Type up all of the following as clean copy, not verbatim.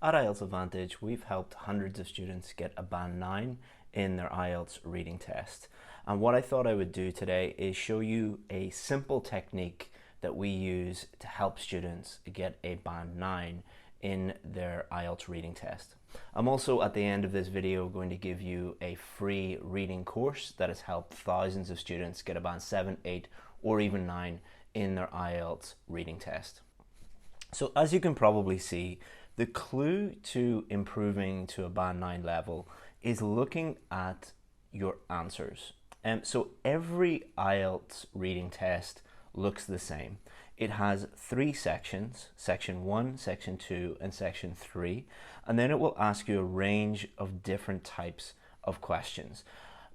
At IELTS Advantage, we've helped hundreds of students get a band 9 in their IELTS reading test. And what I thought I would do today is show you a simple technique that we use to help students get a band 9 in their IELTS reading test. I'm also at the end of this video going to give you a free reading course that has helped thousands of students get a band 7, 8 or even 9 in their IELTS reading test. So as you can probably see, the clue to improving to a band 9 level is looking at your answers. So every IELTS reading test looks the same. It has 3 sections, section 1, section 2, and section 3, and then it will ask you a range of different types of questions.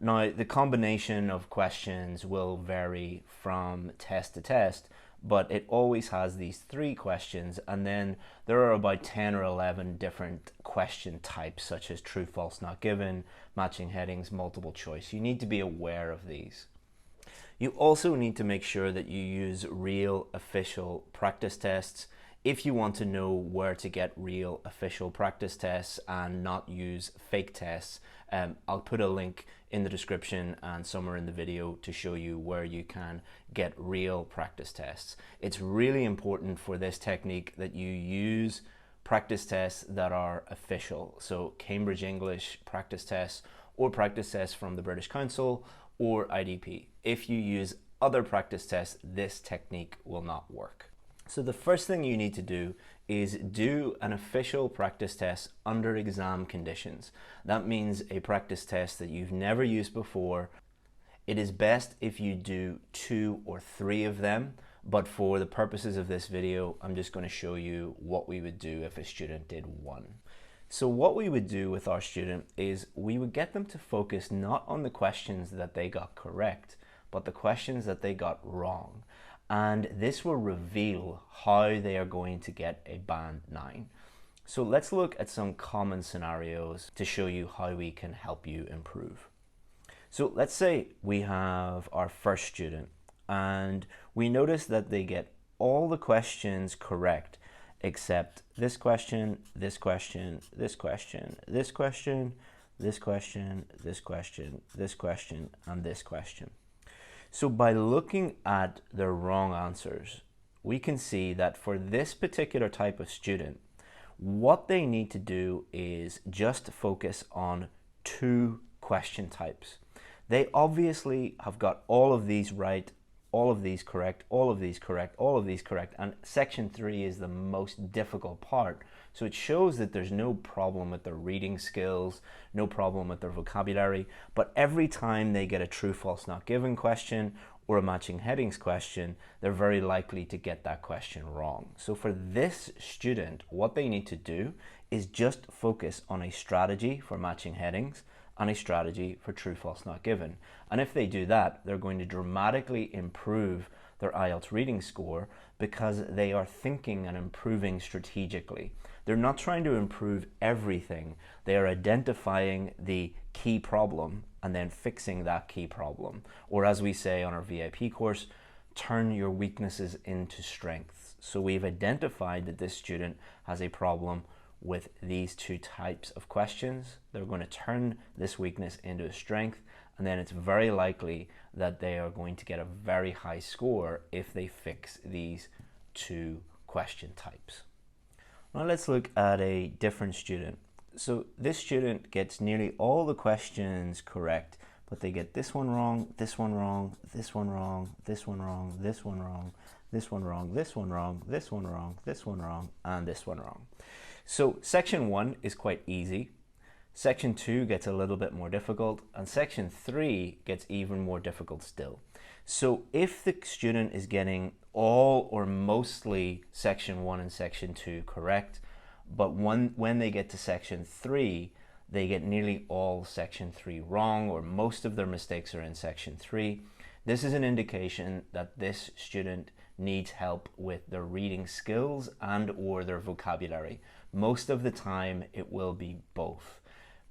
Now, the combination of questions will vary from test to test, but it always has these 3 questions, and then there are about 10 or 11 different question types, such as true, false, not given, matching headings, multiple choice. You need to be aware of these. You also need to make sure that you use real official practice tests if you want to know where to get real official practice tests and not use fake tests. I'll put a link in the description and somewhere in the video to show you where you can get real practice tests. It's really important for this technique that you use practice tests that are official. So Cambridge English practice tests or practice tests from the British Council or IDP. If you use other practice tests, this technique will not work. So the first thing you need to do is do an official practice test under exam conditions. That means a practice test that you've never used before. It is best if you do 2 or 3 of them, but for the purposes of this video, I'm just going to show you what we would do if a student did 1. So what we would do with our student is we would get them to focus not on the questions that they got correct, but the questions that they got wrong. And this will reveal how they are going to get a band 9. So let's look at some common scenarios to show you how we can help you improve. So let's say we have our first student and we notice that they get all the questions correct except this question, this question, this question, this question, this question, this question, this question, and this question. So by looking at their wrong answers, we can see that for this particular type of student, what they need to do is just focus on 2 question types. They obviously have got all of these right, all of these correct, all of these correct, all of these correct, and section 3 is the most difficult part. So it shows that there's no problem with their reading skills, no problem with their vocabulary, but every time they get a true, false, not given question or a matching headings question, they're very likely to get that question wrong. So for this student, what they need to do is just focus on a strategy for matching headings and a strategy for true, false, not given. And if they do that, they're going to dramatically improve their IELTS reading score because they are thinking and improving strategically. They're not trying to improve everything. They are identifying the key problem and then fixing that key problem. Or as we say on our VIP course, turn your weaknesses into strengths. So we've identified that this student has a problem with these 2 types of questions. They're going to turn this weakness into a strength, and then it's very likely that they are going to get a very high score if they fix these 2 question types. Now let's look at a different student. So this student gets nearly all the questions correct, but they get this one wrong, this one wrong, this one wrong, this one wrong, this one wrong, this one wrong, this one wrong, this one wrong, this one wrong, and this one wrong. So section 1 is quite easy. Section 2 gets a little bit more difficult, and section 3 gets even more difficult still. So if the student is getting all or mostly section 1 and section 2 correct, but when they get to section 3, they get nearly all section 3 wrong, or most of their mistakes are in section 3, this is an indication that this student needs help with their reading skills and or their vocabulary. Most of the time it will be both,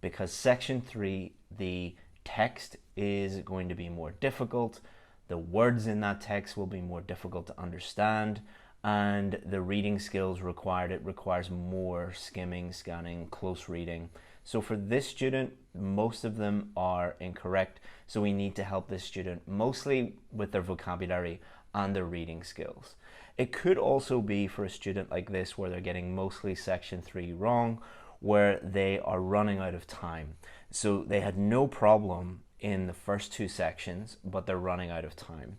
because section 3, the text is going to be more difficult, the words in that text will be more difficult to understand, and the reading skills required, it requires more skimming, scanning, close reading. So for this student, most of them are incorrect. So we need to help this student mostly with their vocabulary and their reading skills. It could also be for a student like this where they're getting mostly section 3 wrong, where they are running out of time. So they had no problem in the first 2 sections, but they're running out of time.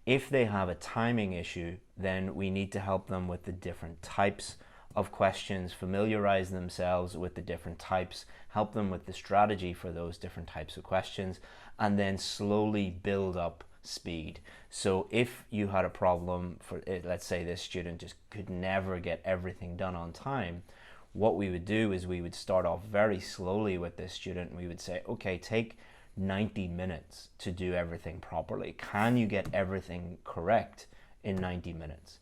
If they have a timing issue, then we need to help them with the different types of questions, familiarize themselves with the different types, help them with the strategy for those different types of questions, and then slowly build up speed. So if you had a problem for it, let's say this student just could never get everything done on time, what we would do is we would start off very slowly with this student. We would say, okay, take 90 minutes to do everything properly. Can you get everything correct in 90 minutes?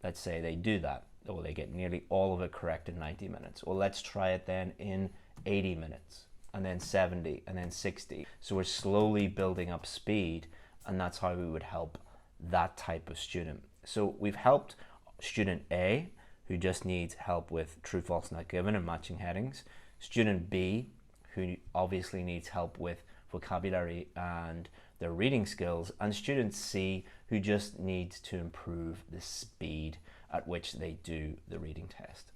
Let's say they do that, or they get nearly all of it correct in 90 minutes. Well, let's try it then in 80 minutes, and then 70, and then 60. So we're slowly building up speed, and that's how we would help that type of student. So we've helped student A, who just needs help with true, false, not given and matching headings. Student B, who obviously needs help with vocabulary and their reading skills, and student C, who just needs to improve the speed at which they do the reading test.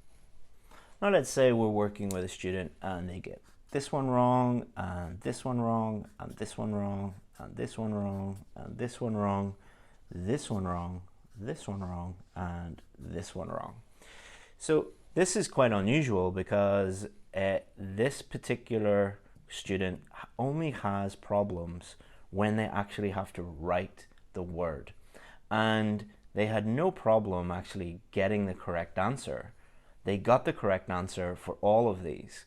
Now let's say we're working with a student and they get this one wrong, and this one wrong, and this one wrong, and this one wrong, and this one wrong, this one wrong, this one wrong, and this one wrong. So this is quite unusual because this particular student only has problems when they actually have to write the word, and they had no problem actually getting the correct answer. They got the correct answer for all of these.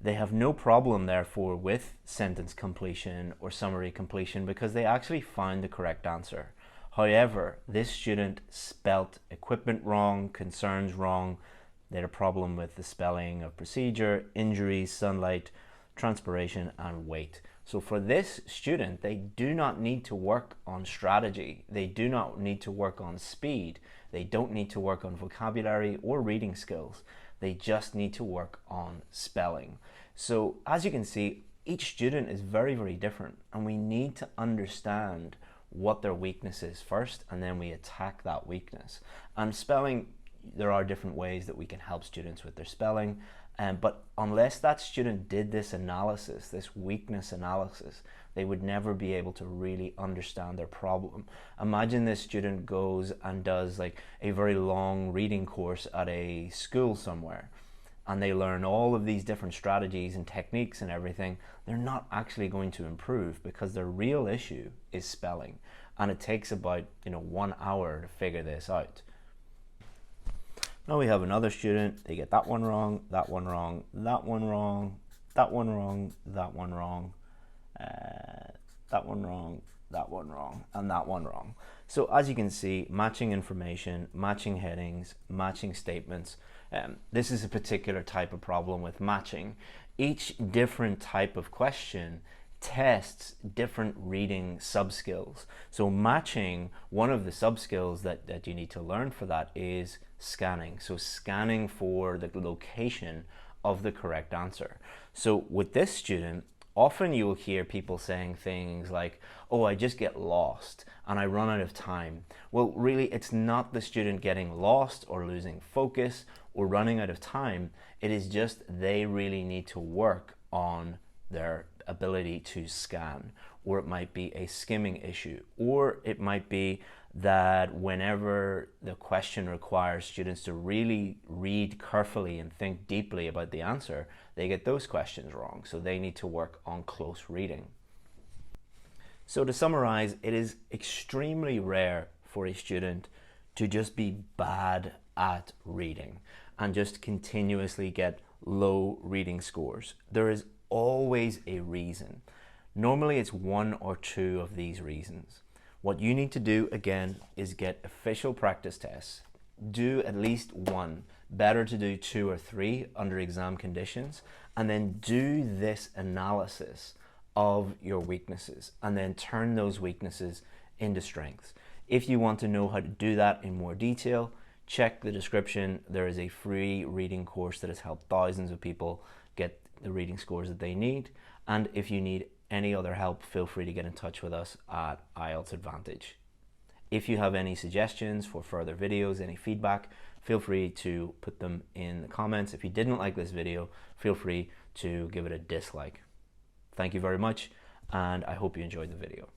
They have no problem therefore with sentence completion or summary completion because they actually found the correct answer. However, this student spelt equipment wrong, concerns wrong. They had a problem with the spelling of procedure, injuries, sunlight, transpiration, and weight. So for this student, they do not need to work on strategy. They do not need to work on speed. They don't need to work on vocabulary or reading skills. They just need to work on spelling. So as you can see, each student is very, very different, and we need to understand what their weakness is first, and then we attack that weakness. And spelling, there are different ways that we can help students with their spelling, but unless that student did this analysis, this weakness analysis, they would never be able to really understand their problem. Imagine this student goes and does like a very long reading course at a school somewhere, and they learn all of these different strategies and techniques and everything. They're not actually going to improve because their real issue is spelling, and it takes about 1 hour to figure this out. Now we have another student. They get that one wrong, that one wrong, that one wrong, that one wrong, that one wrong, that one wrong, that one wrong, and that one wrong. So as you can see, matching information, matching headings, matching statements. This is a particular type of problem with matching. Each different type of question tests different reading sub-skills. So matching, one of the sub-skills that you need to learn for that is scanning. So scanning for the location of the correct answer. So with this student, often you'll hear people saying things like, oh, I just get lost and I run out of time. Well, really, it's not the student getting lost or losing focus or running out of time. It is just they really need to work on their ability to scan, or it might be a skimming issue, or it might be that whenever the question requires students to really read carefully and think deeply about the answer, they get those questions wrong. So they need to work on close reading. So to summarize, it is extremely rare for a student to just be bad at reading and just continuously get low reading scores. There is always a reason. Normally it's one or two of these reasons. What you need to do again is get official practice tests. Do at least one. Better to do 2 or 3 under exam conditions, and then do this analysis of your weaknesses and then turn those weaknesses into strengths. If you want to know how to do that in more detail, check the description. There is a free reading course that has helped thousands of people get the reading scores that they need. And if you need any other help, feel free to get in touch with us at IELTS Advantage. If you have any suggestions for further videos, any feedback, feel free to put them in the comments. If you didn't like this video, feel free to give it a dislike. Thank you very much, and I hope you enjoyed the video.